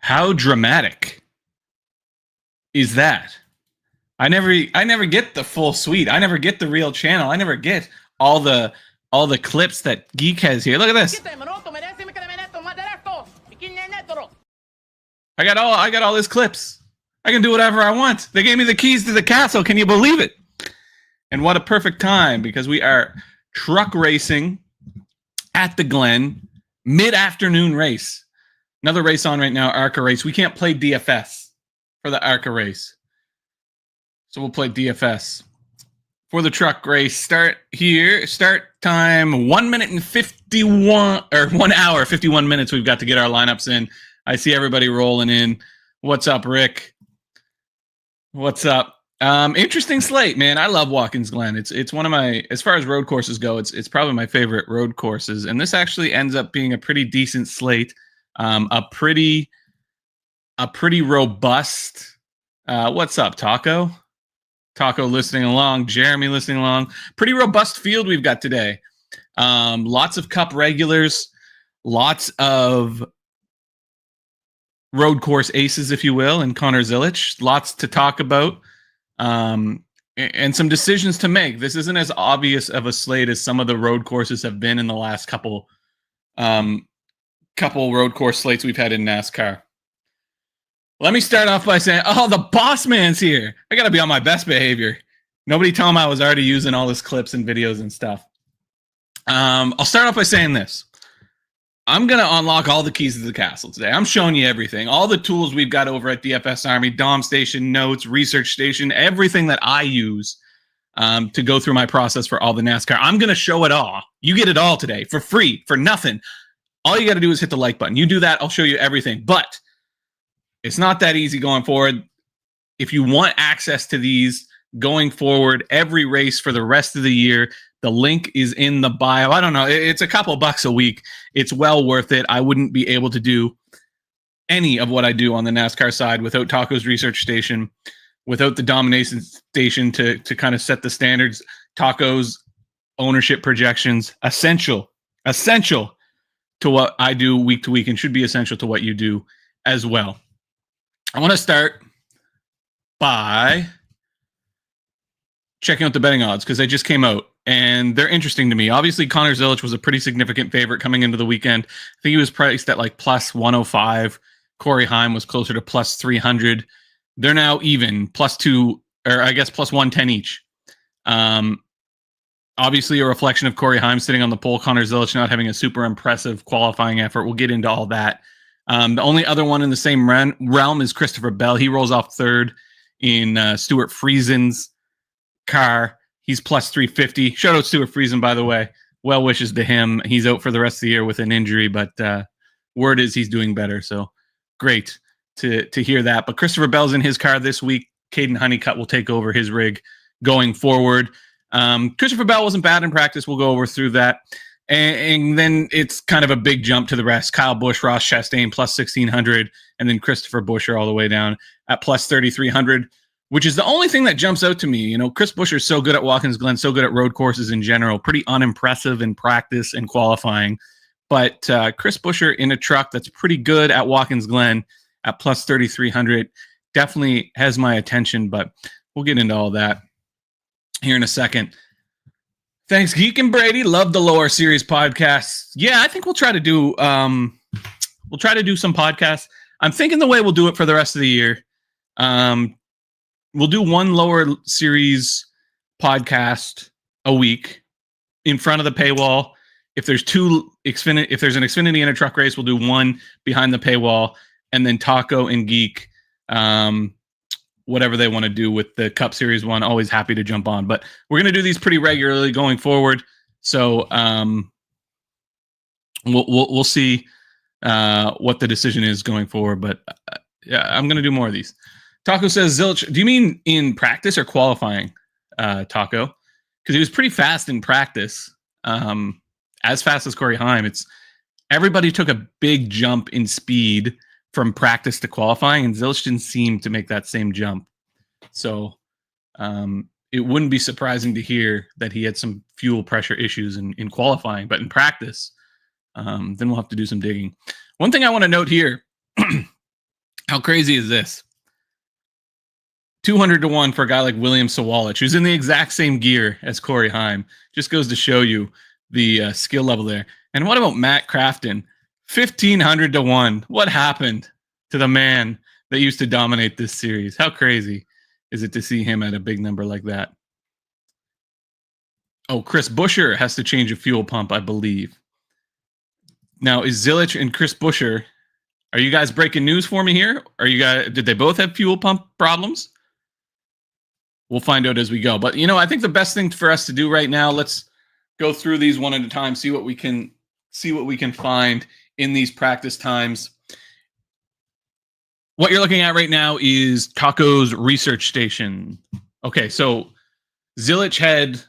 How dramatic is that? I never get the full suite. I never get the real channel. I never get all the clips that Geek has here. Look at this. I got all his clips. I can do whatever I want. They gave me the keys to the castle. Can you believe it? And what a perfect time, because we are truck racing at the Glen, mid-afternoon race. Another race on right now, ARCA race. We can't play DFS for the ARCA race. So we'll play DFS for the truck race. Start here. Start time 1 minute and 51 or 1 hour 51 minutes. We've got to get our lineups in. I see everybody rolling in. What's up, Rick? What's up? Interesting slate, man. I love Watkins Glen. It's one of my, as far as road courses go, it's probably my favorite road courses. And this actually ends up being a pretty decent slate. A pretty robust. What's up, Taco? Taco listening along, Jeremy listening along. Pretty robust field we've got today. Lots of Cup regulars, lots of road course aces, if you will, and Connor Zilic. Lots to talk about, and some decisions to make. This isn't as obvious of a slate as some of the road courses have been in the last couple road course slates we've had in NASCAR. Let me start off by saying, oh, the boss man's here. I got to be on my best behavior. Nobody tell him I was already using all his clips and videos and stuff. I'll start off by saying this. I'm going to unlock all the keys to the castle today. I'm showing you everything. All the tools we've got over at DFS Army, Dom Station, Notes, Research Station, everything that I use to go through my process for all the NASCAR. I'm going to show it all. You get it all today for free, for nothing. All you got to do is hit the like button. You do that, I'll show you everything. But it's not that easy going forward. If you want access to these going forward, every race for the rest of the year, the link is in the bio. I don't know. It's a couple bucks a week. It's well worth it. I wouldn't be able to do any of what I do on the NASCAR side without Taco's Research Station, without the Domination Station to kind of set the standards. Taco's ownership projections, essential to what I do week to week, and should be essential to what you do as well. I want to start by checking out the betting odds because they just came out and they're interesting to me. Obviously, Connor Zilic was a pretty significant favorite coming into the weekend. I think he was priced at like plus 105. Corey Heim was closer to plus 300. They're now even, plus 2, or I guess plus 110 each. Obviously, a reflection of Corey Heim sitting on the pole, Connor Zilic not having a super impressive qualifying effort. We'll get into all that. The only other one in the same realm is Christopher Bell. He rolls off third in Stuart Friesen's car. He's plus 350. Shout out Stuart Friesen, by the way. Well wishes to him. He's out for the rest of the year with an injury, but word is he's doing better. So great to hear that. But Christopher Bell's in his car this week. Caden Honeycutt will take over his rig going forward. Christopher Bell wasn't bad in practice. We'll go over through that. And then it's kind of a big jump to the rest. Kyle Busch, Ross Chastain, plus 1,600, and then Christopher Buescher all the way down at plus 3,300, which is the only thing that jumps out to me. You know, Chris Buescher is so good at Watkins Glen, so good at road courses in general, pretty unimpressive in practice and qualifying. But Chris Buescher in a truck that's pretty good at Watkins Glen at plus 3,300 definitely has my attention, but we'll get into all that here in a second. Thanks, Geek and Brady. Love the lower series podcasts. Yeah, I think we'll try to do some podcasts. I'm thinking the way we'll do it for the rest of the year. We'll do one lower series podcast a week in front of the paywall. If there's if there's an Xfinity and a truck race, we'll do one behind the paywall, and then Taco and Geek, whatever they want to do with the Cup Series one, always happy to jump on. But we're going to do these pretty regularly going forward. So we'll see what the decision is going forward. But yeah, I'm going to do more of these. Taco says, Zilch, do you mean in practice or qualifying, Taco? Because he was pretty fast in practice, as fast as Corey Heim. Everybody took a big jump in speed from practice to qualifying, and Zilch didn't seem to make that same jump. So it wouldn't be surprising to hear that he had some fuel pressure issues in qualifying, but in practice, then we'll have to do some digging. One thing I want to note here, How crazy is this? 200 to 1 for a guy like William Sawalich, who's in the exact same gear as Corey Heim. Just goes to show you the skill level there. And what about Matt Crafton? 1,500 to 1. What happened to the man that used to dominate this series? How crazy is it to see him at a big number like that? Oh, Chris Buescher has to change a fuel pump, I believe. Now, is Zilich and Chris Buescher, are you guys breaking news for me here? Did they both have fuel pump problems? We'll find out as we go. But, I think the best thing for us to do right now, let's go through these one at a time, see what we can find in these practice times. What you're looking at right now is Taco's research station. Okay, so Zilich had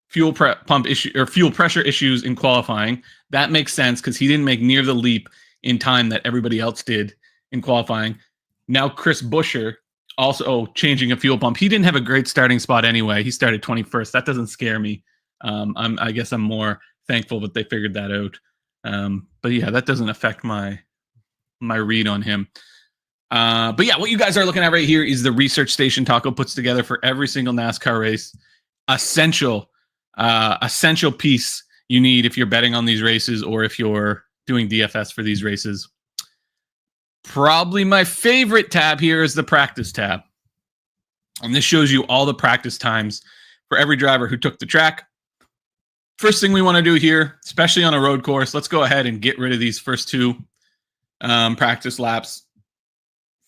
fuel pressure issues in qualifying. That makes sense because he didn't make near the leap in time that everybody else did in qualifying. Now Chris Buescher also changing a fuel pump. He didn't have a great starting spot anyway. He started 21st. That doesn't scare me. I guess I'm more thankful that they figured that out. But yeah, that doesn't affect my read on him. But yeah, what you guys are looking at right here is the research station Taco puts together for every single NASCAR race. Essential piece you need if you're betting on these races or if you're doing DFS for these races. Probably my favorite tab here is the practice tab. And this shows you all the practice times for every driver who took the track. First thing we want to do here, especially on a road course, let's go ahead and get rid of these first two practice laps.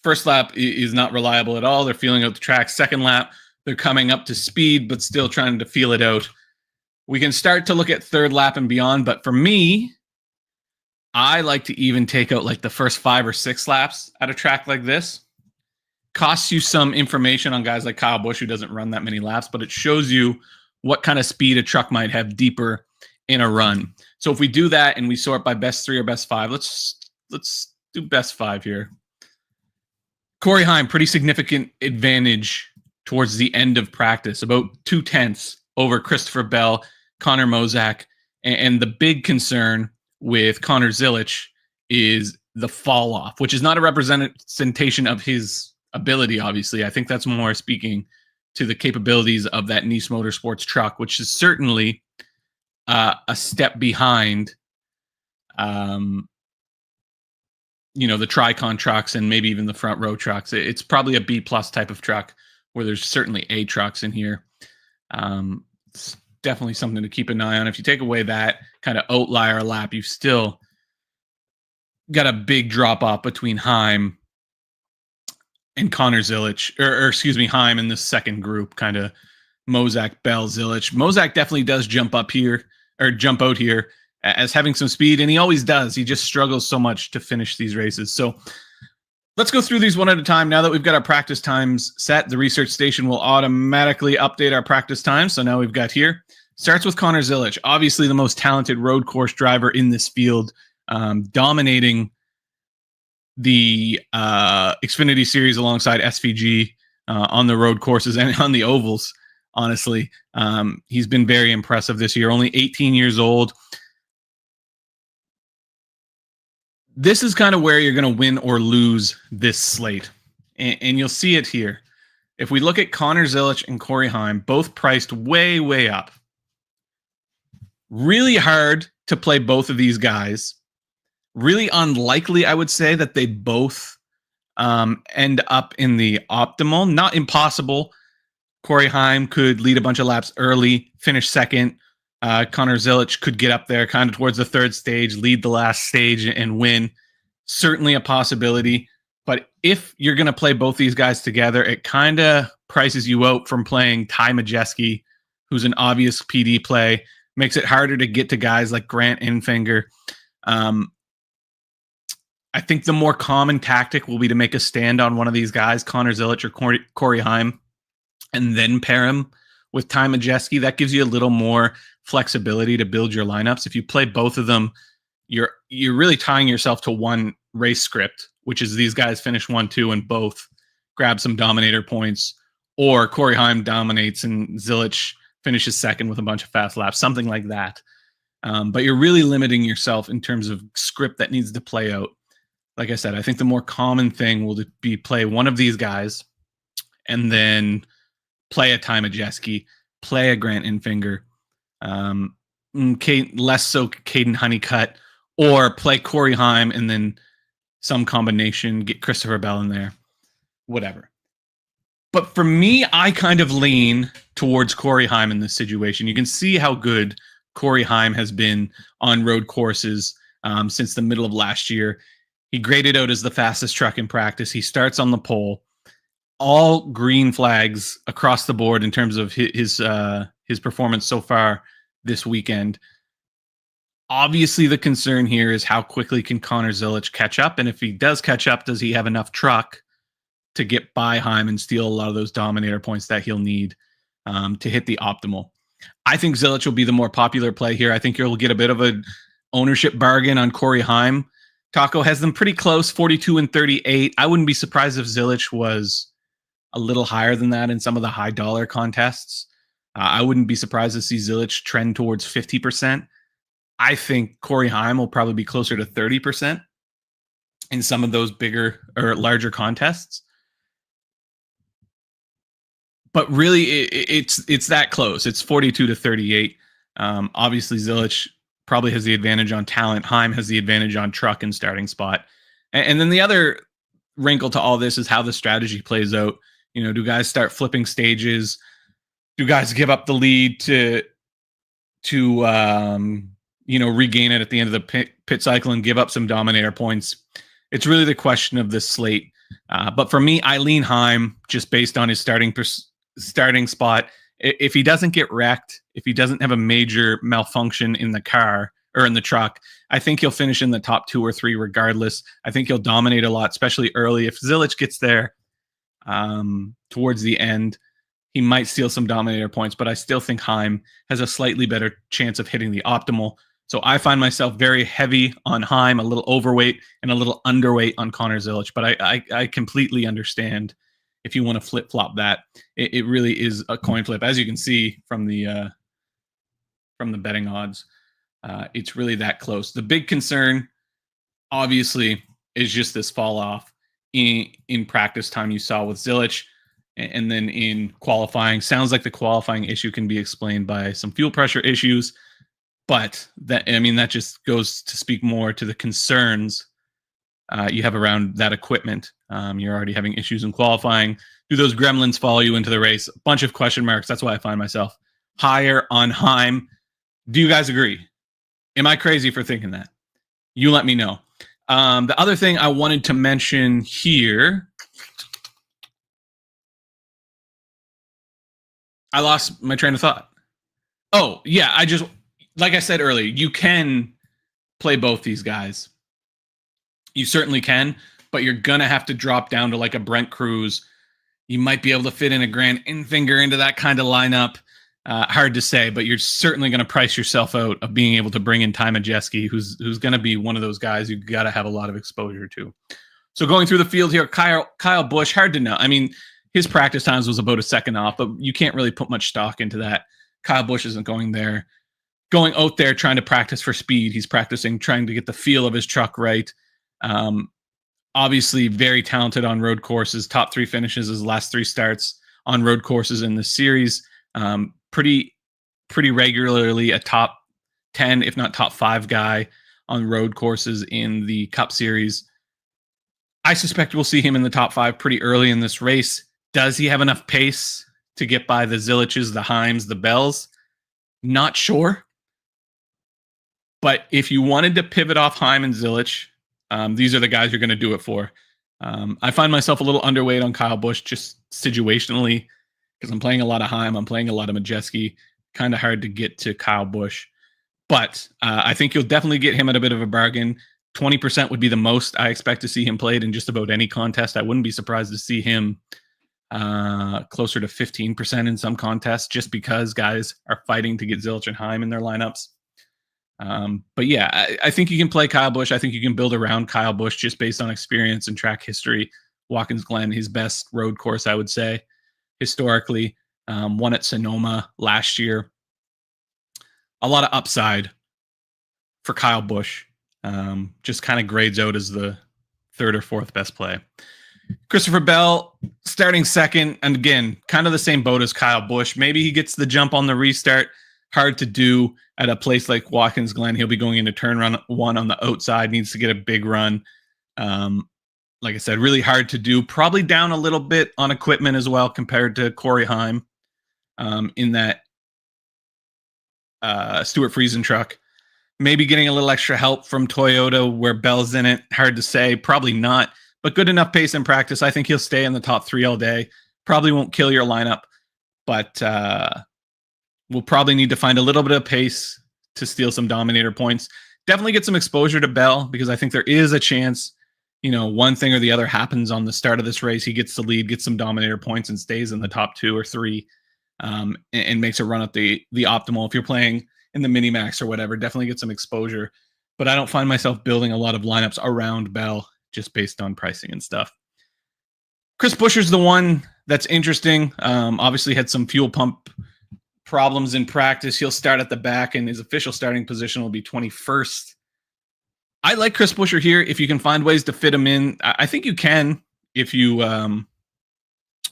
First lap is not reliable at all. They're feeling out the track. Second lap, they're coming up to speed, but still trying to feel it out. We can start to look at third lap and beyond, but for me, I like to even take out like the first 5 or 6 laps at a track like this. Costs you some information on guys like Kyle Busch, who doesn't run that many laps, but it shows you what kind of speed a truck might have deeper in a run. So if we do that and we sort by best 3 or best 5, let's do best 5 here. Corey Heim, pretty significant advantage towards the end of practice, about 0.2 over Christopher Bell, Connor Mozak, and the big concern with Connor Zilich is the fall off, which is not a representation of his ability, obviously. I think that's more speaking to the capabilities of that Nice Motorsports truck, which is certainly a step behind, the Tricon trucks and maybe even the front row trucks. It's probably a B+ type of truck where there's certainly A trucks in here. It's definitely something to keep an eye on. If you take away that kind of outlier lap, you've still got a big drop off between Heim and Connor Zilich, or excuse me, Heim in the second group, kind of Mozak, Bell, Zilich. Mozak definitely does jump out here as having some speed, and he always does. He just struggles so much to finish these races. So let's go through these one at a time. Now that we've got our practice times set, the research station will automatically update our practice times. So now we've got here. Starts with Connor Zilich, obviously the most talented road course driver in this field, dominating the Xfinity Series alongside SVG on the road courses and on the ovals. Honestly, he's been very impressive this year. Only 18 years old. This is kind of where you're going to win or lose this slate. And you'll see it here. If we look at Connor Zilich and Corey Heim, both priced way, way up. Really hard to play both of these guys. Really unlikely, I would say, that they both end up in the optimal. Not impossible. Corey Heim could lead a bunch of laps early, finish second. Connor Zilich could get up there kind of towards the third stage, lead the last stage, and win. Certainly a possibility. But if you're going to play both these guys together, it kind of prices you out from playing Ty Majeski, who's an obvious PD play. Makes it harder to get to guys like Grant Enfinger. I think the more common tactic will be to make a stand on one of these guys, Connor Zilich or Corey Heim, and then pair him with Ty Majeski. That gives you a little more flexibility to build your lineups. If you play both of them, you're really tying yourself to one race script, which is these guys finish 1-2 and both grab some dominator points, or Corey Heim dominates and Zilich finishes second with a bunch of fast laps, something like that. But you're really limiting yourself in terms of script that needs to play out. like I said, I think the more common thing will be play one of these guys and then play a Ty Majeski, play a Grant Infinger, less so Caden Honeycutt, or play Corey Heim and then some combination, get Christopher Bell in there, whatever. But for me, I kind of lean towards Corey Heim in this situation. You can see how good Corey Heim has been on road courses since the middle of last year. He graded out as the fastest truck in practice. He starts on the pole. All green flags across the board in terms of his performance so far this weekend. Obviously, the concern here is how quickly can Connor Zilic catch up, and if he does catch up, does he have enough truck to get by Heim and steal a lot of those dominator points that he'll need to hit the optimal? I think Zilic will be the more popular play here. I think you'll get a bit of an ownership bargain on Corey Heim. Taco has them pretty close, 42 and 38. I wouldn't be surprised if Zilic was a little higher than that in some of the high dollar contests. I wouldn't be surprised to see Zilic trend towards 50%. I think Corey Heim will probably be closer to 30% in some of those bigger or larger contests. But really, it's that close. It's 42 to 38. Obviously, Zilic probably has the advantage on talent. Heim has the advantage on truck and starting spot. And then the other wrinkle to all this is how the strategy plays out. You know, do guys start flipping stages? Do guys give up the lead to regain it at the end of the pit cycle and give up some dominator points? It's really the question of this slate. But for me, I lean Heim just based on his starting spot. If he doesn't get wrecked, if he doesn't have a major malfunction in the car or in the truck, I think he'll finish in the top 2 or 3 regardless. I think he'll dominate a lot, especially early. If Zilic gets there towards the end, he might steal some dominator points, but I still think Heim has a slightly better chance of hitting the optimal. So I find myself very heavy on Heim, a little overweight and a little underweight on Connor Zilic. But I completely understand if you want to flip-flop that. It really is a coin flip. As you can see from the betting odds, it's really that close. The big concern, obviously, is just this fall off in practice time you saw with Zilic. And then in qualifying, sounds like the qualifying issue can be explained by some fuel pressure issues. But that just goes to speak more to the concerns you have around that equipment. You're already having issues in qualifying. Do those gremlins follow you into the race? A bunch of question marks. That's why I find myself higher on Heim. Do you guys agree? Am I crazy for thinking that? You let me know. The other thing I wanted to mention here, I lost my train of thought. Oh, yeah, like I said earlier, you can play both these guys. You certainly can, but you're going to have to drop down to like a Brent Cruz. You might be able to fit in a Grant Infinger into that kind of lineup. Hard to say, but you're certainly going to price yourself out of being able to bring in Ty Majeski, who's going to be one of those guys you got to have a lot of exposure to. So going through the field here, Kyle Busch, hard to know. I mean, his practice times was about a second off, but you can't really put much stock into that. Kyle Busch isn't going out there trying to practice for speed. He's practicing, trying to get the feel of his truck right. Obviously very talented on road courses, top 3 finishes his last 3 starts on road courses in this series. Pretty regularly a top 10, if not top 5 guy on road courses in the Cup Series. I suspect we'll see him in the top 5 pretty early in this race. Does he have enough pace to get by the Ziliches, the Heims, the Bells? Not sure. But if you wanted to pivot off Heim and Zilic, these are the guys you're going to do it for. I find myself a little underweight on Kyle Busch just situationally because I'm playing a lot of Heim. I'm playing a lot of Majeski. Kind of hard to get to Kyle Busch. But I think you'll definitely get him at a bit of a bargain. 20% would be the most I expect to see him played in just about any contest. I wouldn't be surprised to see him closer to 15% in some contests just because guys are fighting to get Zilic and Heim in their lineups. But yeah, I think you can play Kyle Busch. I think you can build around Kyle Busch just based on experience and track history. Watkins Glen, his best road course, I would say, historically. Won at Sonoma last year. A lot of upside for Kyle Busch. Just kind of grades out as the third or fourth best play. Christopher Bell starting second, and again, kind of the same boat as Kyle Busch. Maybe he gets the jump on the restart. Hard to do at a place like Watkins Glen. He'll be going into turn run 1 on the outside, needs to get a big run. Like I said, really hard to do. Probably down a little bit on equipment as well compared to Corey Heim in that Stuart Friesen truck. Maybe getting a little extra help from Toyota where Bell's in it. Hard to say. Probably not. But good enough pace in practice. I think he'll stay in the top 3 all day. Probably won't kill your lineup. But we'll probably need to find a little bit of pace to steal some Dominator points. Definitely get some exposure to Bell because I think there is a chance, one thing or the other happens on the start of this race. He gets the lead, gets some Dominator points, and stays in the top 2 or 3 and makes a run at the optimal. If you're playing in the mini-max or whatever, definitely get some exposure. But I don't find myself building a lot of lineups around Bell just based on pricing and stuff. Chris Buescher's the one that's interesting. Obviously had some fuel pump problems in practice. He'll start at the back, and his official starting position will be 21st. I like Chris Buescher here if you can find ways to fit him in. I think you can if you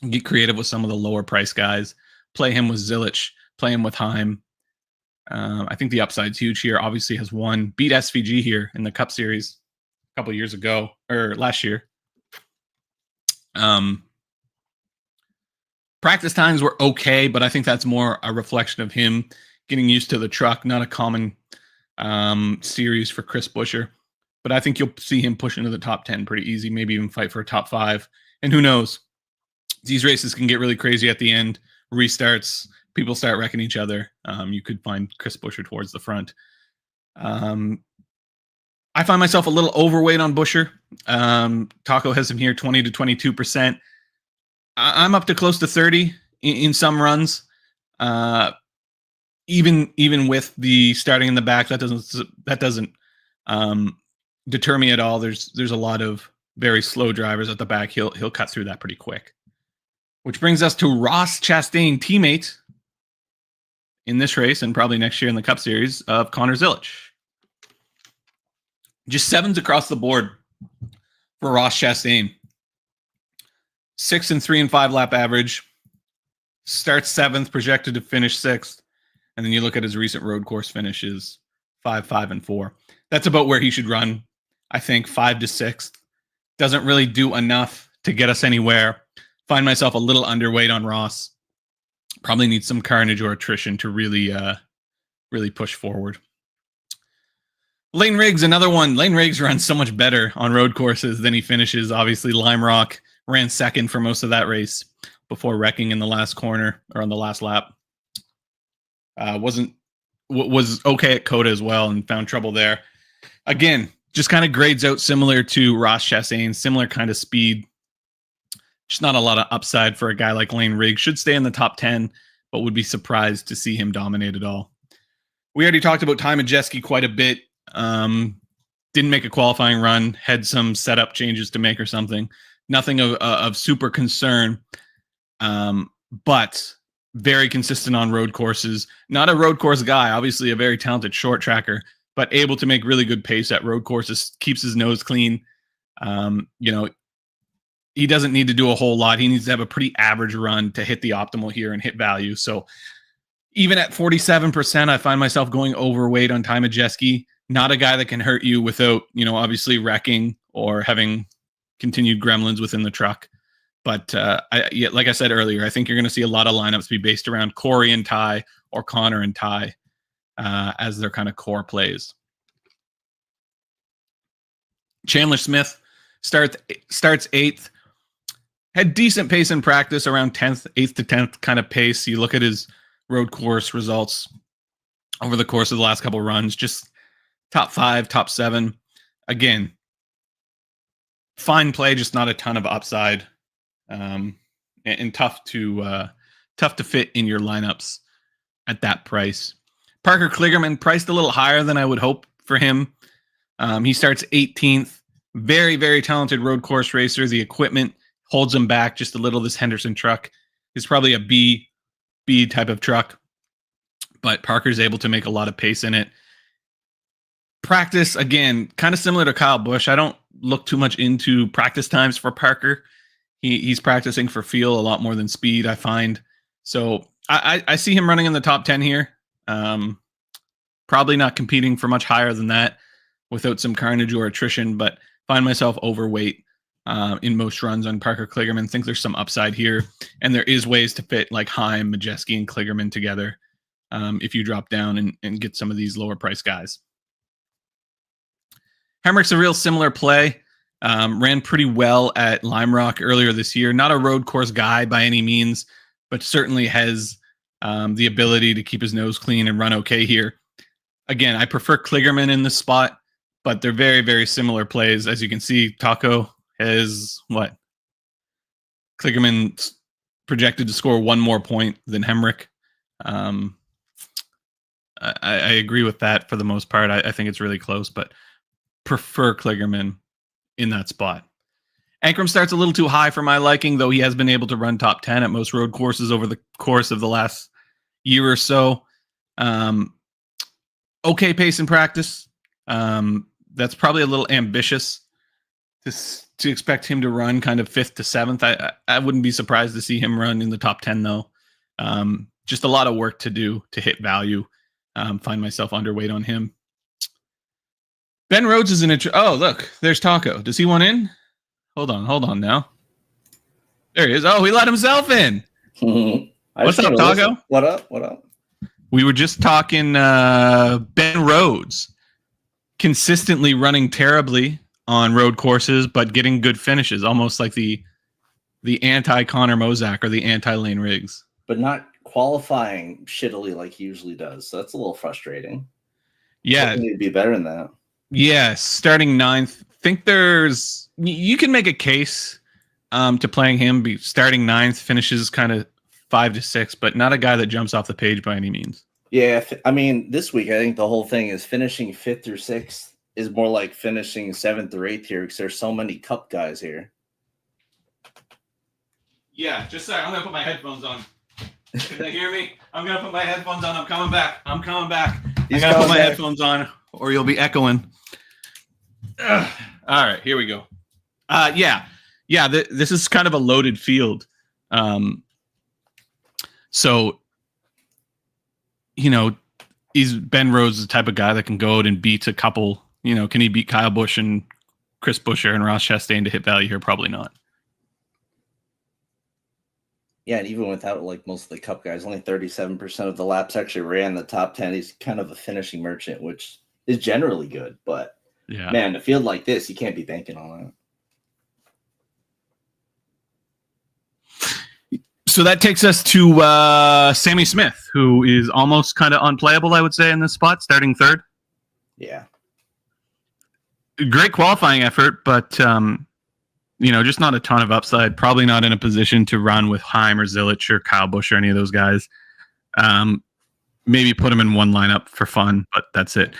get creative with some of the lower price guys. Play him with Zilich, play him with Heim. I think the upside's huge here. Obviously has won, beat SVG here in the Cup Series a couple years ago, or last year. Practice times were okay, but I think that's more a reflection of him getting used to the truck, not a common series for Chris Buescher. But I think you'll see him push into the top 10 pretty easy, maybe even fight for a top 5. And who knows? These races can get really crazy at the end. Restarts, people start wrecking each other. You could find Chris Buescher towards the front. I find myself a little overweight on Buescher. Taco has him here 20 to 22%. I'm up to close to 30 in some runs. Even with the starting in the back, that doesn't deter me at all. There's a lot of very slow drivers at the back. He'll cut through that pretty quick. Which brings us to Ross Chastain, teammate in this race and probably next year in the Cup Series of Connor Zilich. Just 7s across the board for Ross Chastain. 6 and 3 and 5 lap average. Starts 7th, projected to finish 6th. And then you look at his recent road course finishes, 5, 5, and 4. That's about where he should run, I think, 5 to 6th. Doesn't really do enough to get us anywhere. Find myself a little underweight on Ross. Probably need some carnage or attrition to really push forward. Lane Riggs, another one. Lane Riggs runs so much better on road courses than he finishes. Obviously, Lime Rock ran second for most of that race before wrecking in the last corner or on the last lap. Was okay at Coda as well and found trouble there. Again, just kind of grades out similar to Ross Chastain, similar kind of speed. Just not a lot of upside for a guy like Lane Riggs. Should stay in the top 10, but would be surprised to see him dominate at all. We already talked about Ty Majeski quite a bit. Didn't make a qualifying run. Had some setup changes to make or something. Nothing of super concern, but very consistent on road courses. Not a road course guy. Obviously a very talented short tracker, but able to make really good pace at road courses. Keeps his nose clean. He doesn't need to do a whole lot. He needs to have a pretty average run to hit the optimal here and hit value. So even at 47%, I find myself going overweight on Ty Majeski. Not a guy that can hurt you without, obviously wrecking or having continued gremlins within the truck. But like I said earlier, I think you're going to see a lot of lineups be based around Corey and Ty or Connor and Ty as their kind of core plays. Chandler Smith starts 8th. Had decent pace in practice, around 10th, 8th to 10th kind of pace. You look at his road course results over the course of the last couple of runs, just top 5, top 7. Again, fine play, just not a ton of upside, and tough to fit in your lineups at that price. Parker Kligerman priced a little higher than I would hope for him. He starts 18th. Very, very talented road course racer. The equipment holds him back just a little. This Henderson truck is probably a B type of truck, but Parker's able to make a lot of pace in it. Practice, again, kind of similar to Kyle Busch. I don't look too much into practice times for Parker. He's practicing for feel a lot more than speed, I find. So I see him running in the top 10 here. Probably not competing for much higher than that without some carnage or attrition, but find myself overweight in most runs on Parker Kligerman. Think there's some upside here, and there is ways to fit like Heim, Majeski, and Kligerman together if you drop down and get some of these lower price guys. Hemrick's a real similar play. Ran pretty well at Lime Rock earlier this year. Not a road course guy by any means, but certainly has the ability to keep his nose clean and run okay here. Again, I prefer Kligerman in this spot, but they're very, very similar plays. As you can see, Taco has what? Kligerman projected to score one more point than Hemrick. I agree with that for the most part. I think it's really close, but prefer Kligerman in that spot. Ankrum starts a little too high for my liking, though he has been able to run top 10 at most road courses over the course of the last year or so. Okay pace in practice. That's probably a little ambitious to expect him to run kind of 5th to 7th. I wouldn't be surprised to see him run in the top 10, though. Just a lot of work to do to hit value. Find myself underweight on him. Ben Rhodes is an oh, look, there's Taco. Does he want in? Hold on now. There he is. Oh, he let himself in. What's up, Taco? What up? We were just talking Ben Rhodes consistently running terribly on road courses, but getting good finishes, almost like the anti-Connor Mozak or the anti-Lane Riggs. But not qualifying shittily like he usually does. So that's a little frustrating. Yeah. He need to be better than that. Yeah, starting 9th. Think you can make a case to playing him. Starting 9th, finishes kind of 5 to 6, but not a guy that jumps off the page by any means. Yeah, I mean, this week I think the whole thing is finishing 5th through 6th is more like finishing 7th or 8th here because there's so many cup guys here. Yeah, just sorry. I'm gonna put my headphones on. Can they hear me? I'm gonna put my headphones on. I'm coming back. I gotta put my headphones on, or you'll be echoing. All right, here we go. This is kind of a loaded field. So, is Ben Rhodes the type of guy that can go out and beat a couple? Can he beat Kyle Busch and Chris Buescher and Ross Chastain to hit value here? Probably not. Yeah, and even without like most of the cup guys, only 37% of the laps actually ran the top 10. He's kind of a finishing merchant, which is generally good. But yeah, man, a field like this, you can't be banking on that. So that takes us to Sammy Smith, who is almost kind of unplayable, I would say, in this spot, starting 3rd. Yeah. Great qualifying effort, but just not a ton of upside. Probably not in a position to run with Heim or Zilich or Kyle Busch or any of those guys. Maybe put him in one lineup for fun, but that's it.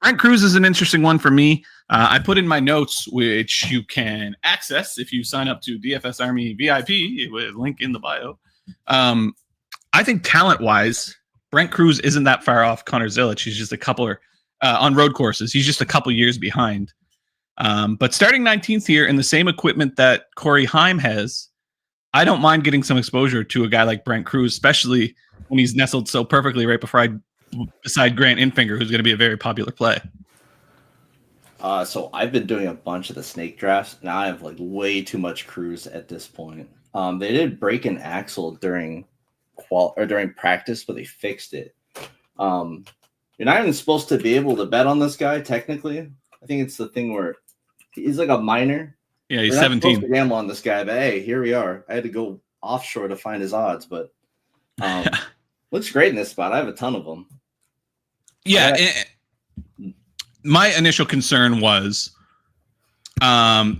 Brent Cruz is an interesting one for me. I put in my notes, which you can access if you sign up to DFS Army VIP with link in the bio. I think talent-wise, Brent Cruz isn't that far off Connor Zilich. He's just a couple on road courses. He's just a couple years behind. But starting 19th here in the same equipment that Corey Heim has, I don't mind getting some exposure to a guy like Brent Cruz, especially when he's nestled so perfectly right beside Grant Infinger, who's going to be a very popular play. So I've been doing a bunch of the snake drafts. Now I have like way too much Cruz at this point. They did break an axle during practice, but they fixed it. You're not even supposed to be able to bet on this guy technically. I think it's the thing where he's like a minor. Yeah, he's 17. Supposed to gamble on this guy, but hey, here we are. I had to go offshore to find his odds, but looks great in this spot. I have a ton of them. Yeah, my initial concern was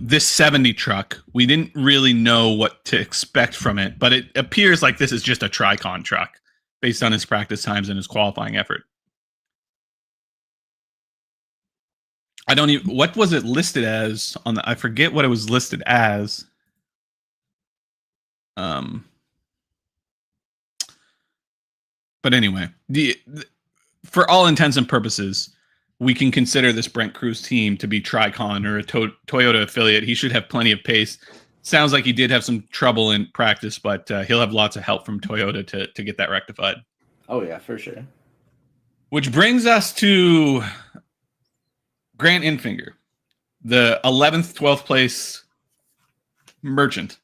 this 70 truck. We didn't really know what to expect from it, but it appears like this is just a Tricon truck based on his practice times and his qualifying effort. What was it listed as on I forget what it was listed as. But anyway, for all intents and purposes, we can consider this Brent Cruz team to be Tricon or a Toyota affiliate. He should have plenty of pace. Sounds like he did have some trouble in practice, but he'll have lots of help from Toyota to get that rectified. Oh, yeah, for sure. Which brings us to Grant Infinger, the 11th, 12th place merchant.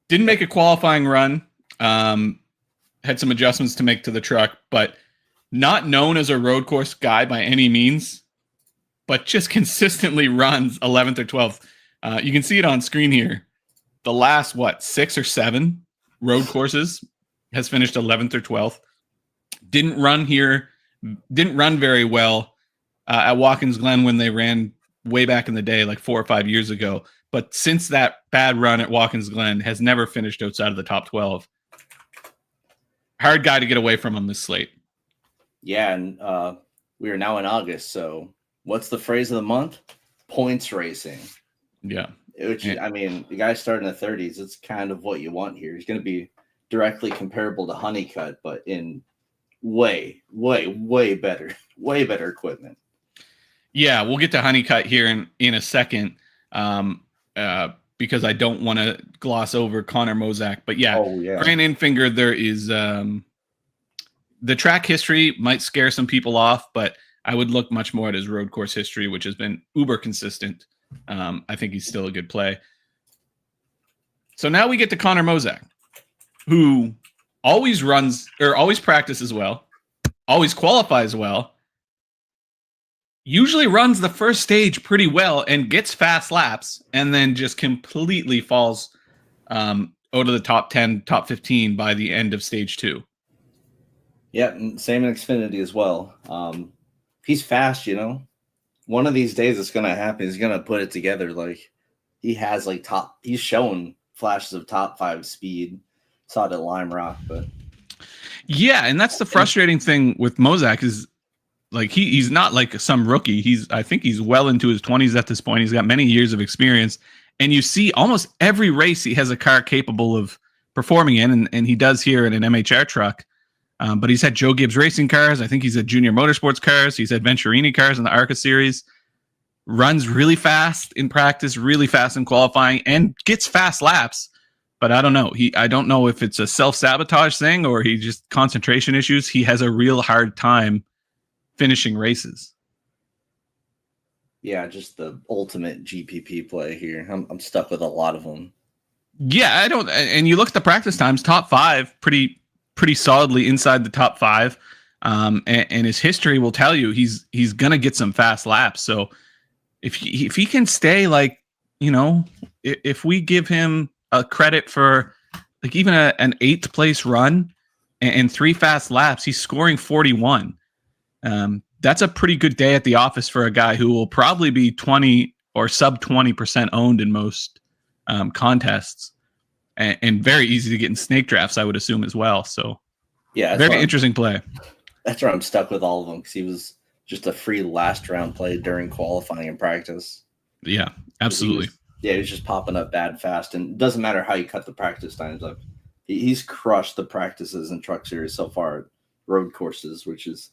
Didn't make a qualifying run. Had some adjustments to make to the truck, but not known as a road course guy by any means, but just consistently runs 11th or 12th. You can see it on screen here. The last, 6 or 7 road courses has finished 11th or 12th. Didn't run very well at Watkins Glen when they ran way back in the day, like 4 or 5 years ago. But since that bad run at Watkins Glen, has never finished outside of the top 12. Hard guy to get away from on this slate. Yeah, and we are now in August, so what's the phrase of the month? Points racing. Yeah. I mean, the guy starting in the 30s, it's kind of what you want here. He's going to be directly comparable to Honeycutt, but in way better equipment. Yeah, we'll get to Honeycutt here in a second because I don't want to gloss over Connor Mozak. But Grant Infinger, there is the track history might scare some people off, but I would look much more at his road course history, which has been uber consistent. I think he's still a good play. So now we get to Connor Mozak, who always practices well, always qualifies well, usually runs the first stage pretty well and gets fast laps, and then just completely falls out of the top 10, top 15 by the end of stage 2. Yeah, same in Xfinity as well. He's fast, One of these days it's going to happen. He's going to put it together. Like, he has he's shown flashes of top 5 speed. Saw it at Lime Rock, but yeah, and that's the frustrating thing with Mozak is like he's not like some rookie. I think he's well into his 20s at this point. He's got many years of experience, and you see almost every race he has a car capable of performing in, and he does here in an MHR truck. But he's had Joe Gibbs Racing cars. I think he's had Junior Motorsports cars. He's had Venturini cars in the ARCA series. Runs really fast in practice, really fast in qualifying, and gets fast laps. But I don't know. I don't know if it's a self-sabotage thing or he just concentration issues. He has a real hard time finishing races. Yeah, just the ultimate GPP play here. I'm stuck with a lot of them. Yeah, I don't. And you look at the practice times, top 5, pretty solidly inside the top 5. And his history will tell you he's gonna get some fast laps. So if he can stay if we give him a credit for like even an 8th place run and 3 fast laps, he's scoring 41. That's a pretty good day at the office for a guy who will probably be 20 or sub 20% owned in most contests, and very easy to get in snake drafts, I would assume as well. So yeah, very interesting play. That's where I'm stuck with all of them because he was just a free last round play during qualifying and practice. Yeah, absolutely. He was just popping up bad fast, and it doesn't matter how you cut the practice times up. He's crushed the practices and truck series so far at road courses, which is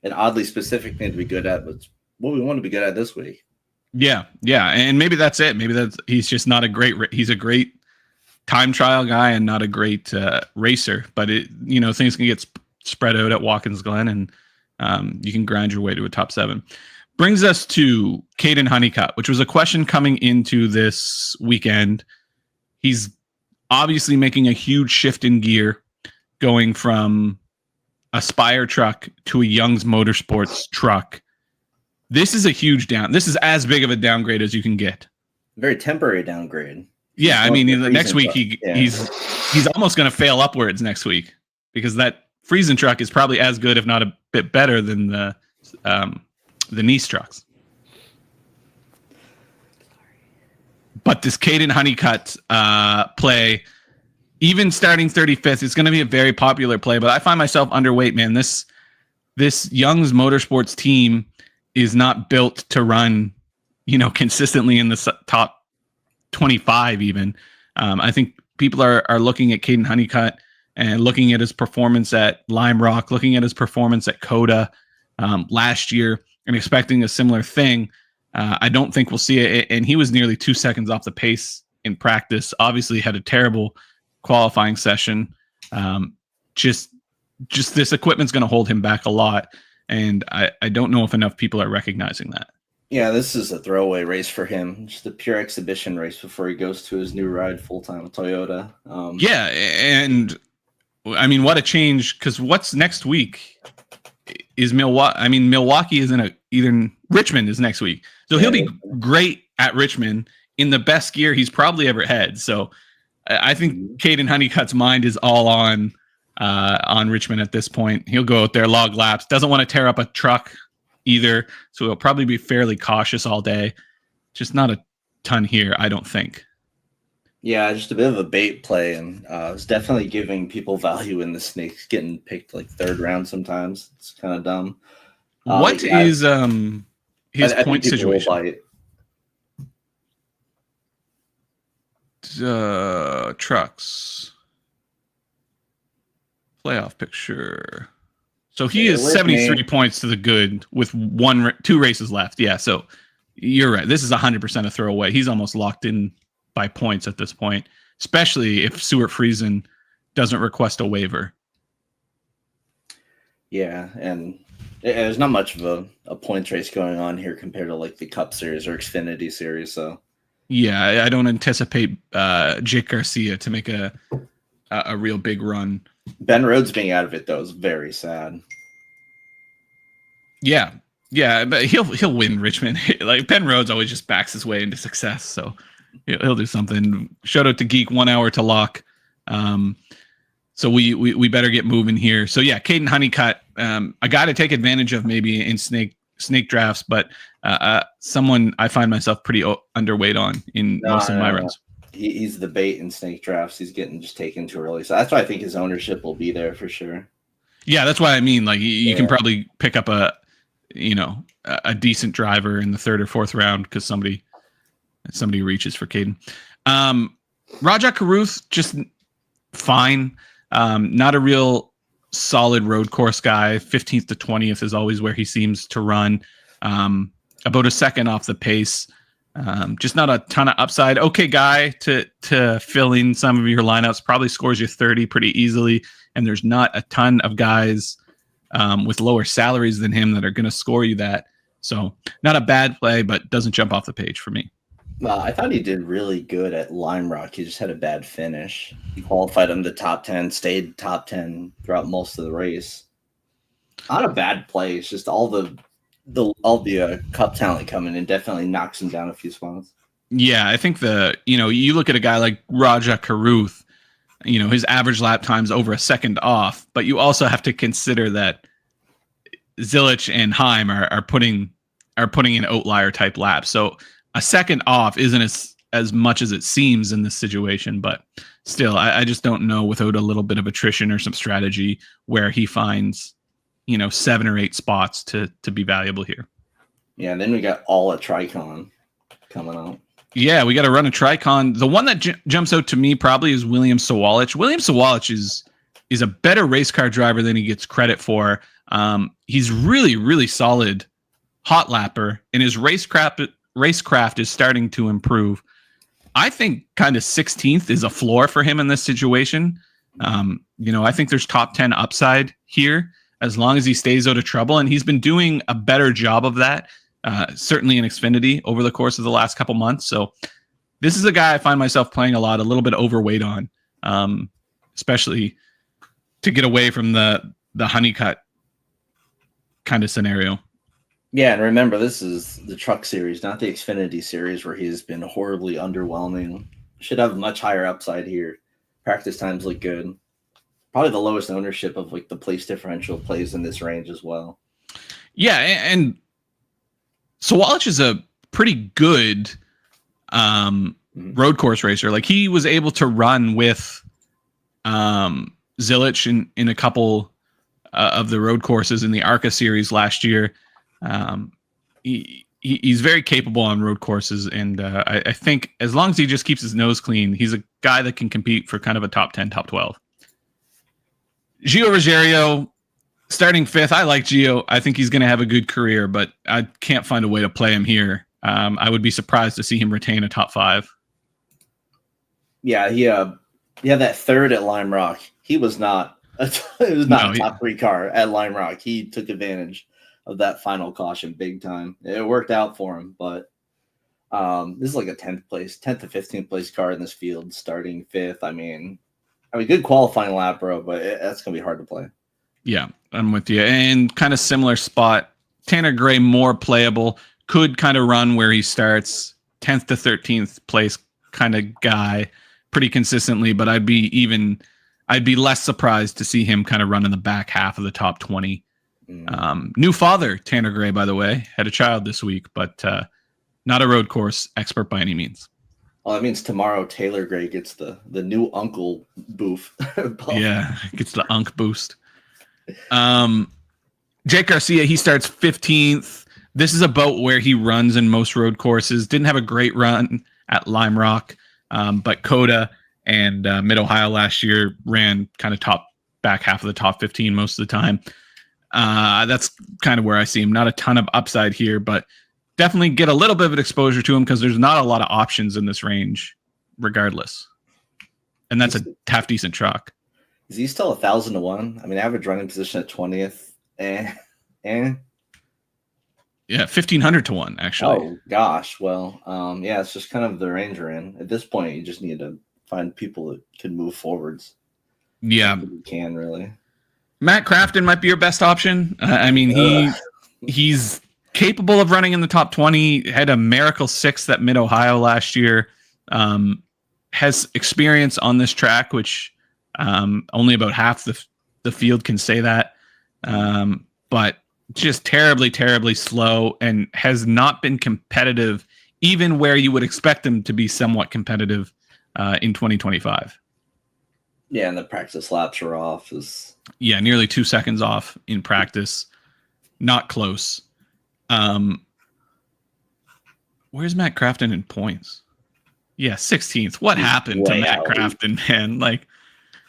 an oddly specific thing to be good at, but it's what we want to be good at this week. Yeah, and maybe that's it. Maybe he's just not he's a great time trial guy and not a great racer, but things can get spread out at Watkins Glen, and you can grind your way to a top 7. Brings us to Caden Honeycutt, which was a question coming into this weekend. He's obviously making a huge shift in gear, going from a Spire truck to a Young's Motorsports truck. This is a huge this is as big of a downgrade as you can get. Very temporary downgrade. Yeah, I mean, next week he's almost going to fail upwards next week because that Friesen truck is probably as good, if not a bit better than the Nice trucks. But this Caden Honeycutt play, even starting 35th, it's going to be a very popular play. But I find myself underweight, man. This Young's Motorsports team is not built to run, consistently in the top 25 even. I think people are looking at Caden Honeycutt and looking at his performance at Lime Rock, looking at his performance at Coda, last year and expecting a similar thing. I don't think we'll see it. And he was nearly 2 seconds off the pace in practice. Obviously had a terrible qualifying session. Just this equipment's going to hold him back a lot. And I don't know if enough people are recognizing that. Yeah, this is a throwaway race for him. Just a pure exhibition race before he goes to his new ride full-time with Toyota. Yeah, and I mean, what a change, because what's next week is Milwaukee. I mean, Milwaukee is Richmond is next week. So he'll be great at Richmond in the best gear he's probably ever had. So I think Caden Honeycutt's mind is all on Richmond at this point. He'll go out there, log laps, doesn't want to tear up a truck either. So he'll probably be fairly cautious all day. Just not a ton here, I don't think. Yeah, just a bit of a bait play, and it's definitely giving people value in the snakes getting picked like third round sometimes. It's kind of dumb. What is his point situation? Trucks. Playoff picture. So he is 73 points to the good with 2 races left. Yeah, so you're right. This is 100% a throwaway. He's almost locked in by points at this point, especially if Stuart Friesen doesn't request a waiver. Yeah, and there's not much of a points race going on here compared to like the Cup Series or Xfinity Series. So yeah, I don't anticipate Jake Garcia to make a real big run. Ben Rhodes being out of it though is very sad. Yeah, but he'll win Richmond. Like Ben Rhodes always just backs his way into success, so he'll do something. Shout out to Geek 1 hour to lock. So we better get moving here. So yeah, Caden Honeycutt, I got to take advantage of maybe in snake drafts, but someone I find myself pretty underweight on in most of my runs. He's the bait in snake drafts. He's getting just taken too early. So that's why I think his ownership will be there for sure. Yeah, that's why I mean, like you can probably pick up a decent driver in the 3rd or 4th round because somebody reaches for Caden. Rajah Caruth, just fine. Not a real solid road course guy. 15th to 20th is always where he seems to run. About a second off the pace. Just not a ton of upside. Okay guy to fill in some of your lineups. Probably scores you 30 pretty easily. And there's not a ton of guys with lower salaries than him that are going to score you that. So not a bad play, but doesn't jump off the page for me. Well, I thought he did really good at Lime Rock. He just had a bad finish. He qualified him to top 10, stayed top 10 throughout most of the race. Not a bad play. It's just all the Cup talent coming in definitely knocks him down a few spots. Yeah, I think you look at a guy like Rajah Caruth, his average lap time's over a second off, but you also have to consider that Zilich and Heim are putting in outlier type laps. So a second off isn't as much as it seems in this situation, but still, I just don't know without a little bit of attrition or some strategy where he finds, 7 or 8 spots to be valuable here. Yeah, and then we got all a Tricon coming out. Yeah, we got to run a Tricon. The one that jumps out to me probably is William Sawalich. William Sawalich is a better race car driver than he gets credit for. He's really, really solid hot lapper, and his racecraft is starting to improve. I think kind of 16th is a floor for him in this situation. I think there's top 10 upside here as long as he stays out of trouble, and he's been doing a better job of that. Certainly in Xfinity over the course of the last couple months. So this is a guy I find myself playing a little bit overweight on, especially to get away from the Honeycutt kind of scenario. Yeah, and remember, this is the Truck Series, not the Xfinity Series, where he's been horribly underwhelming. Should have much higher upside here. Practice times look good. Probably the lowest ownership of like the place differential plays in this range as well. Yeah, and Sawalich is a pretty good road course racer. Like he was able to run with Zilich in a couple of the road courses in the ARCA series last year. He's very capable on road courses, and I think as long as he just keeps his nose clean, he's a guy that can compete for kind of a top 10, top 12. Gio Ruggiero, Starting fifth, I like Gio. I think he's going to have a good career, but I can't find a way to play him here. I would be surprised to see him retain a top 5. Yeah, he had that third at Lime Rock. He was not a top 3 car at Lime Rock. He took advantage of that final caution big time. It worked out for him, but this is like a 10th to 15th place car in this field, starting 5th. I mean, good qualifying lap, bro, but that's gonna be hard to play. Yeah, I'm with you. And kind of similar spot. Tanner Gray, more playable, could kind of run where he starts, 10th to 13th place kind of guy, pretty consistently. But I'd be less surprised to see him kind of run in the back half of the top 20. New father, Tanner Gray, by the way, had a child this week, but not a road course expert by any means. Well, that means tomorrow Taylor Gray gets the new uncle booth. Yeah, gets the unk boost. Jake Garcia, he starts 15th. This is about where he runs in most road courses. Didn't have a great run at Lime Rock, but Coda and Mid-Ohio last year ran kind of back half of the top 15 most of the time. That's kind of where I see him. Not a ton of upside here, but definitely get a little bit of exposure to him because there's not a lot of options in this range regardless. And that's a half decent truck. Is he still 1,000 to 1? I mean, average running position at 20th. Yeah, 1,500 to 1 actually. Oh gosh. Well, yeah, it's just kind of the range we're in. At this point, you just need to find people that can move forwards. Yeah, you can really. Matt Crafton might be your best option. I mean, he's capable of running in the top 20. Had a miracle 6th at Mid-Ohio last year. Has experience on this track, which only about half the field can say that. But just terribly, terribly slow and has not been competitive, even where you would expect him to be somewhat competitive in 2025. Yeah, and the practice laps are off. Yeah, nearly 2 seconds off in practice. Not close. Where's Matt Crafton in points? Yeah, 16th. What happened to Matt Crafton, man? Like,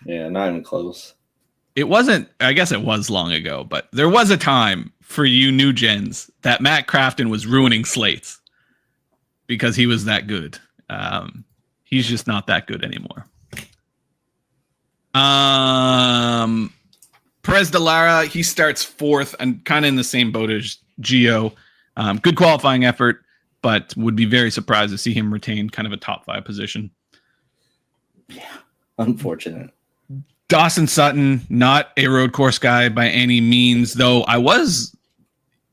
yeah, not even close. It wasn't, I guess it was long ago, but there was a time for you new gens that Matt Crafton was ruining slates because he was that good. He's just not that good anymore. Perez de Lara, he starts 4th and kind of in the same boat as Gio. Good qualifying effort, but would be very surprised to see him retain kind of a top 5 position. Yeah, unfortunate. Dawson Sutton, not a road course guy by any means, though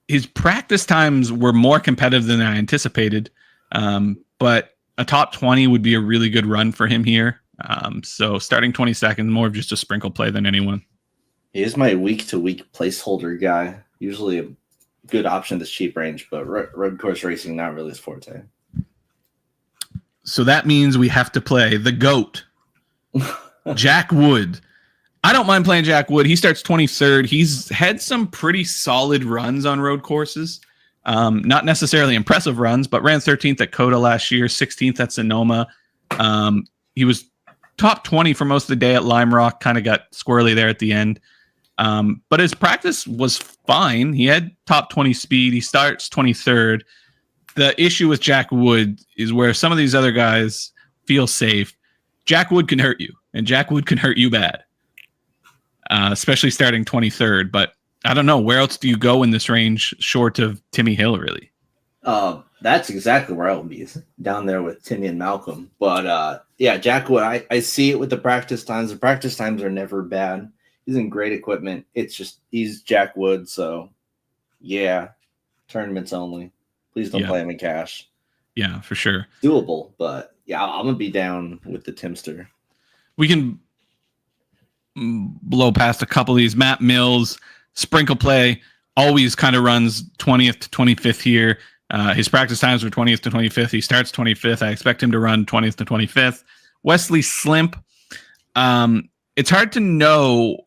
his practice times were more competitive than I anticipated. But a top 20 would be a really good run for him here. So starting 22nd, more of just a sprinkle play than anyone. He is my week-to-week placeholder guy. Usually a good option this cheap range, but road course racing, not really his forte. So that means we have to play the GOAT. Jack Wood. I don't mind playing Jack Wood. He starts 23rd. He's had some pretty solid runs on road courses. Not necessarily impressive runs, but ran 13th at Coda last year, 16th at Sonoma. He was top 20 for most of the day at Lime Rock, kind of got squirrely there at the end. But his practice was fine. He had top 20 speed. He starts 23rd. The issue with Jack Wood is where some of these other guys feel safe. Jack Wood can hurt you, and Jack Wood can hurt you bad, especially starting 23rd. But I don't know. Where else do you go in this range short of Timmy Hill, really? That's exactly where I will be, down there with Timmy and Malcolm. But, yeah, Jack Wood, I see it with the practice times. The practice times are never bad. He's in great equipment. It's just he's Jack Wood, so, yeah, tournaments only. Please don't play him in cash. Yeah, for sure. Doable, but... yeah, I'm going to be down with the Timster. We can blow past a couple of these. Matt Mills, sprinkle play, always kind of runs 20th to 25th here. His practice times were 20th to 25th. He starts 25th. I expect him to run 20th to 25th. Wesley Slimp. It's hard to know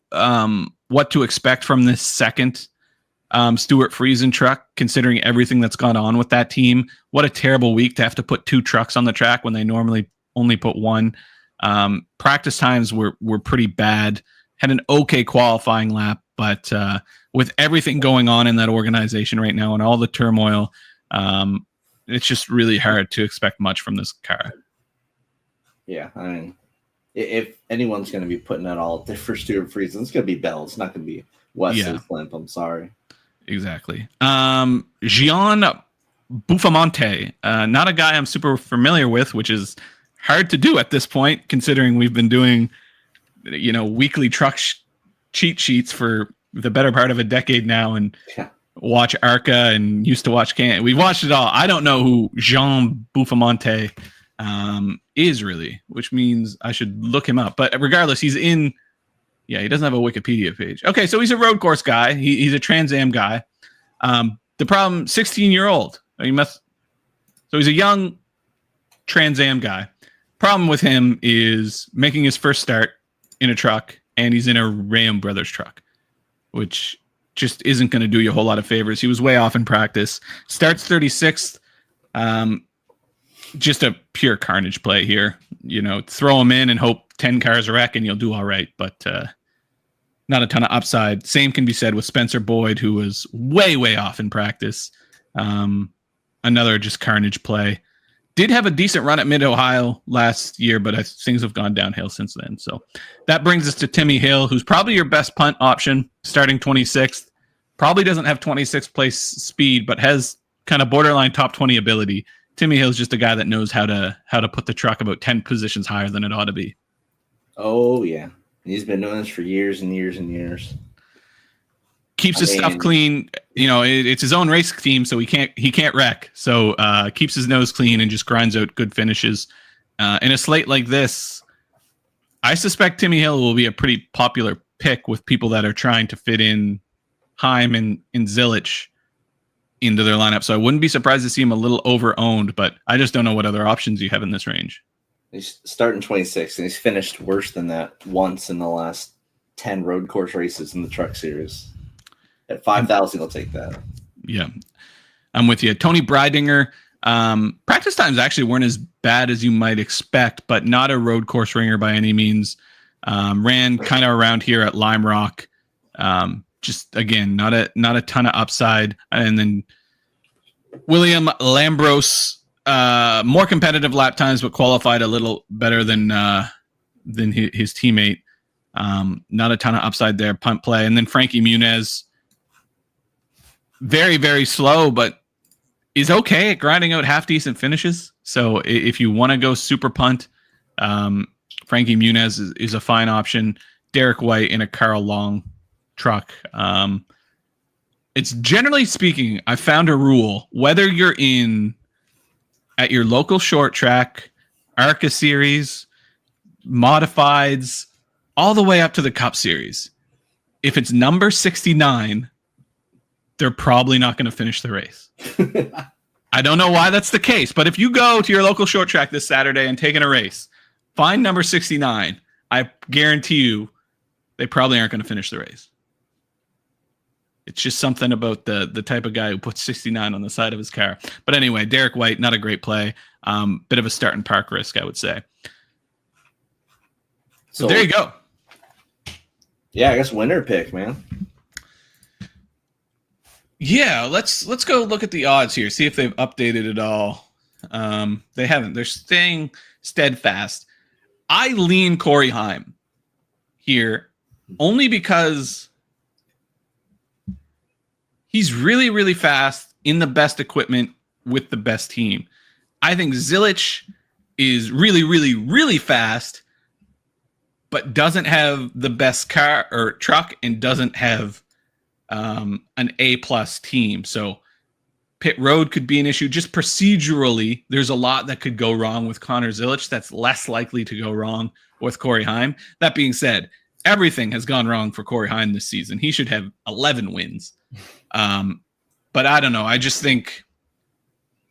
what to expect from this second Stuart Friesen truck, considering everything that's gone on with that team. What a terrible week to have to put 2 trucks on the track when they normally only put 1. Practice times were pretty bad. Had an okay qualifying lap, But with everything going on in that organization right now and all the turmoil, it's just really hard to expect much from this car. Yeah, I mean, if anyone's going to be putting out all for Stuart Friesen, it's going to be Bell. It's not going to be Wesley Flimp. I'm sorry. Exactly. Gian Buffamonte, not a guy I'm super familiar with, which is hard to do at this point, considering we've been doing, weekly truck cheat sheets for the better part of a decade now, and watch ARCA and used to watch Can. We've watched it all. I don't know who Gian Buffamonte is really, which means I should look him up. But regardless, he's in. Yeah, he doesn't have a Wikipedia page. Okay, so he's a road course guy. He's a Trans Am guy. The problem, 16-year-old. So he's a young Trans Am guy. Problem with him is making his first start in a truck, and he's in a Ram Brothers truck, which just isn't going to do you a whole lot of favors. He was way off in practice. Starts 36th. Just a pure carnage play here. Throw him in and hope 10 cars wreck, and you'll do all right. But not a ton of upside. Same can be said with Spencer Boyd, who was way, way off in practice. Another just carnage play. Did have a decent run at Mid-Ohio last year, but things have gone downhill since then. So that brings us to Timmy Hill, who's probably your best punt option, starting 26th. Probably doesn't have 26th place speed, but has kind of borderline top 20 ability. Timmy Hill's just a guy that knows how to put the truck about 10 positions higher than it ought to be. Oh, yeah. He's been doing this for years and years and years. Keeps his stuff clean. It's his own race team, so he can't wreck. So keeps his nose clean and just grinds out good finishes. In a slate like this, I suspect Timmy Hill will be a pretty popular pick with people that are trying to fit in Heim and Zilich into their lineup. So I wouldn't be surprised to see him a little over-owned, but I just don't know what other options you have in this range. He's starting 26, and he's finished worse than that once in the last 10 road course races in the Truck Series. At 5,000, he'll take that. Yeah, I'm with you. Tony Breidinger, practice times actually weren't as bad as you might expect, but not a road course ringer by any means. Ran kind of around here at Lime Rock. Just again, not a ton of upside. And then William Lambros, more competitive lap times, but qualified a little better than his teammate. Not a ton of upside there. Punt play, and then Frankie Muniz, very, very slow, but is okay at grinding out half decent finishes. So if you want to go super punt, Frankie Muniz is a fine option. Derek White in a Carl Long truck. It's generally speaking, I found a rule, whether you're in at your local short track, ARCA series, modifieds, all the way up to the Cup series. If it's number 69, they're probably not going to finish the race. I don't know why that's the case, but if you go to your local short track this Saturday and take in a race, find number 69, I guarantee you they probably aren't going to finish the race. It's just something about the type of guy who puts 69 on the side of his car. But anyway, Derek White, not a great play. Bit of a start and park risk, I would say. So there you go. Yeah, I guess winner pick, man. Yeah, let's go look at the odds here, see if they've updated it all. They haven't. They're staying steadfast. I lean Corey Heim here only because he's really, really fast in the best equipment with the best team. I think Zilich is really, really, really fast, but doesn't have the best car or truck and doesn't have an A-plus team. So pit road could be an issue. Just procedurally, there's a lot that could go wrong with Connor Zilich that's less likely to go wrong with Corey Heim. That being said, everything has gone wrong for Corey Heim this season. He should have 11 wins. But I don't know. I just think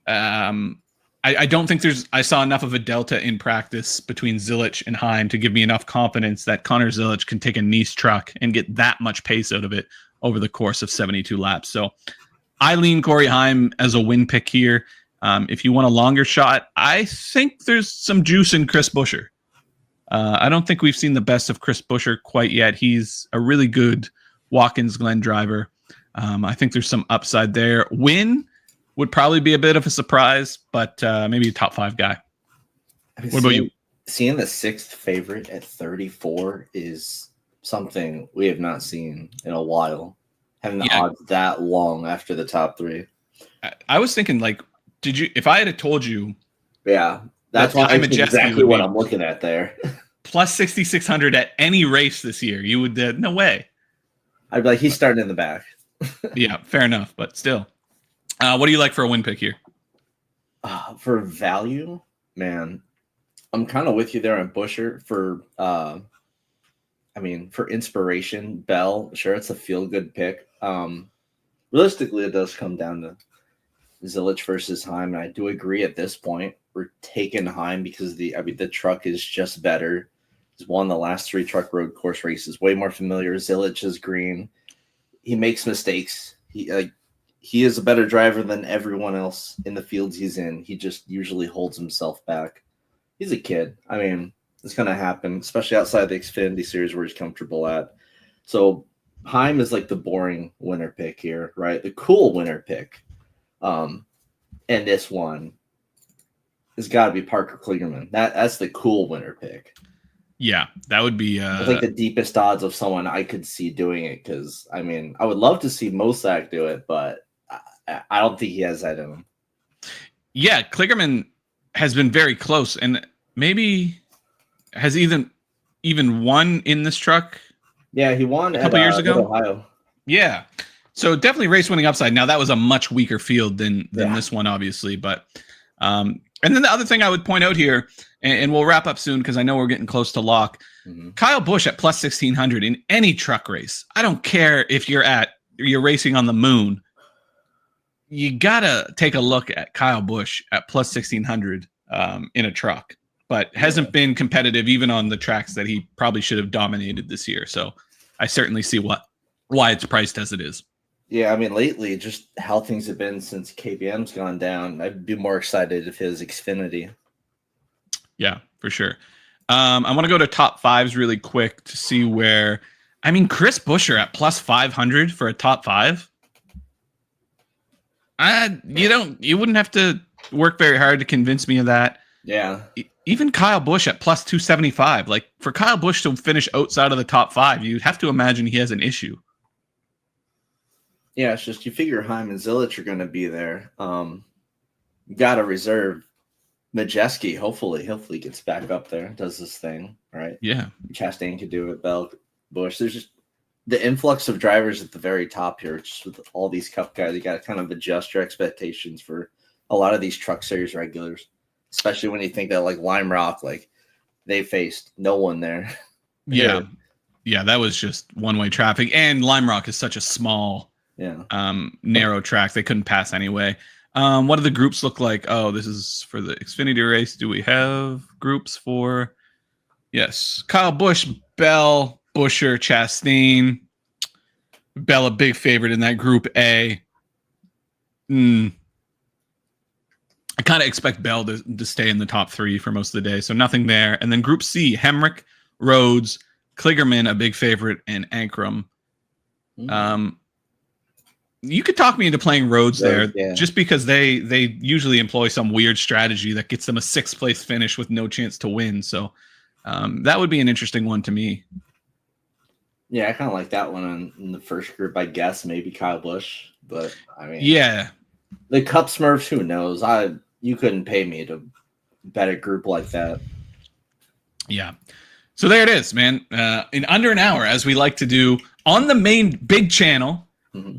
I don't think I saw enough of a delta in practice between Zilich and Heim to give me enough confidence that Connor Zilich can take a Nice truck and get that much pace out of it over the course of 72 laps. So I lean Corey Heim as a win pick here. If you want a longer shot, I think there's some juice in Chris Buescher. I don't think we've seen the best of Chris Buescher quite yet. He's a really good Watkins Glen driver. I think there's some upside there. Win would probably be a bit of a surprise, but maybe a top 5 guy. What about you? Seeing the 6th favorite at 34 is something we have not seen in a while. Having the odds that long after the top 3. I was thinking, like, if I had told you, that's exactly what I'm looking at there. Plus 6,600 at any race this year, you would no way. I'd be like, he's starting in the back. Yeah, fair enough, but still. What do you like for a win pick here? For value, man, I'm kind of with you there on Busher. For inspiration, Bell, sure, it's a feel-good pick. Realistically, it does come down to Zilich versus Heim, and I do agree at this point we're taking Heim because the truck is just better. He's won the last 3 truck road course races, way more familiar. Zilich is green. He makes mistakes. He is a better driver than everyone else in the fields he's in. He just usually holds himself back. He's a kid. I mean, it's going to happen, especially outside the Xfinity Series where he's comfortable at. So Heim is like the boring winner pick here, right? The cool winner pick. And this one has got to be Parker Kligerman. That's the cool winner pick. Yeah, that would be I think the deepest odds of someone I could see doing it, because I mean, I would love to see Mosak do it, but I don't think he has that in him. Yeah, Kligerman has been very close, and maybe has even won in this truck. Yeah, he won a couple years ago. Ohio. Yeah, so definitely race winning upside. Now that was a much weaker field than this one, obviously, but and then the other thing I would point out here, and we'll wrap up soon because I know we're getting close to lock. Mm-hmm. Kyle Busch at plus 1,600 in any truck race. I don't care if you're racing on the moon. You gotta take a look at Kyle Busch at plus 1,600 in a truck, but hasn't been competitive even on the tracks that he probably should have dominated this year. So I certainly see why it's priced as it is. Yeah, I mean, lately, just how things have been since KBM's gone down, I'd be more excited if his Xfinity. Yeah, for sure. I want to go to top 5s really quick to see where. I mean, Chris Buescher at plus 500 for a top 5. You wouldn't have to work very hard to convince me of that. Yeah. Even Kyle Busch at plus 275. Like, for Kyle Busch to finish outside of the top 5, you'd have to imagine he has an issue. Yeah, it's just you figure Heim and Zilich are going to be there. Got to reserve Majeski. Hopefully gets back up there, does this thing, right? Yeah. Chastain could do it. Bell, Busch. There's just the influx of drivers at the very top here. Just with all these Cup guys, you got to kind of adjust your expectations for a lot of these Truck Series regulars, especially when you think that like Lime Rock, like they faced no one there. Yeah, that was just one-way traffic, and Lime Rock is such a small. Narrow track. They couldn't pass anyway. What do the groups look like? Oh, this is for the Xfinity race. Do we have groups for? Yes. Kyle Busch, Bell, Buescher, Chastain. Bell a big favorite in that group A. I kind of expect Bell to stay in the top 3 for most of the day. So nothing there. And then group C, Hemrick, Rhodes, Kligerman, a big favorite, and Ankrum. You could talk me into playing Rhodes there, just because they usually employ some weird strategy that gets them a 6th place finish with no chance to win. So that would be an interesting one to me. Yeah, I kind of like that one in the first group. I guess maybe Kyle Busch, but I mean, the Cup Smurfs. Who knows? You couldn't pay me to bet a group like that. Yeah. So there it is, man. In under an hour, as we like to do on the main big channel. Mm-hmm.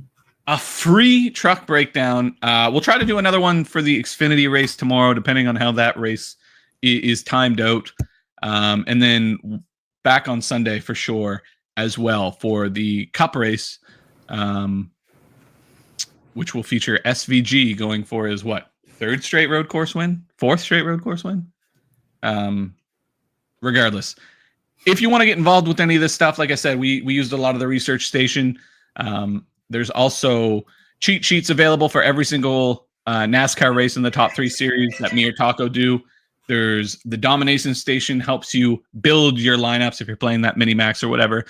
A free truck breakdown. We'll try to do another one for the Xfinity race tomorrow, depending on how that race is timed out. And then back on Sunday for sure as well for the Cup race, which will feature SVG going for his 3rd straight road course win? 4th straight road course win? Regardless. If you want to get involved with any of this stuff, like I said, we used a lot of the research station. There's also cheat sheets available for every single NASCAR race in the top 3 series that me or Taco do. There's the Domination Station, helps you build your lineups if you're playing that mini max or whatever.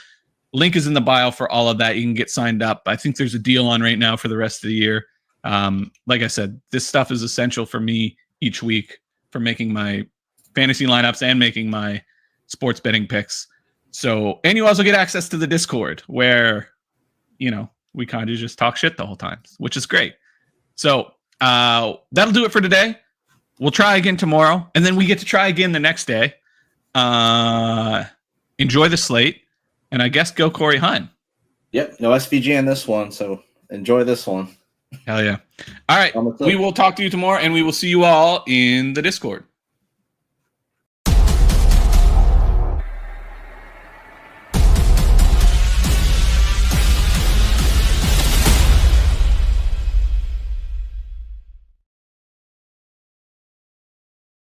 Link is in the bio for all of that. You can get signed up. I think there's a deal on right now for the rest of the year. Like I said, this stuff is essential for me each week for making my fantasy lineups and making my sports betting picks. So, and you also get access to the Discord where, we kind of just talk shit the whole time, which is great. So that'll do it for today. We'll try again tomorrow, and then we get to try again the next day. Enjoy the slate, and I guess go Corey Heim. Yep, no SVG in this one, so enjoy this one. Hell yeah. All right, we will talk to you tomorrow, and we will see you all in the Discord.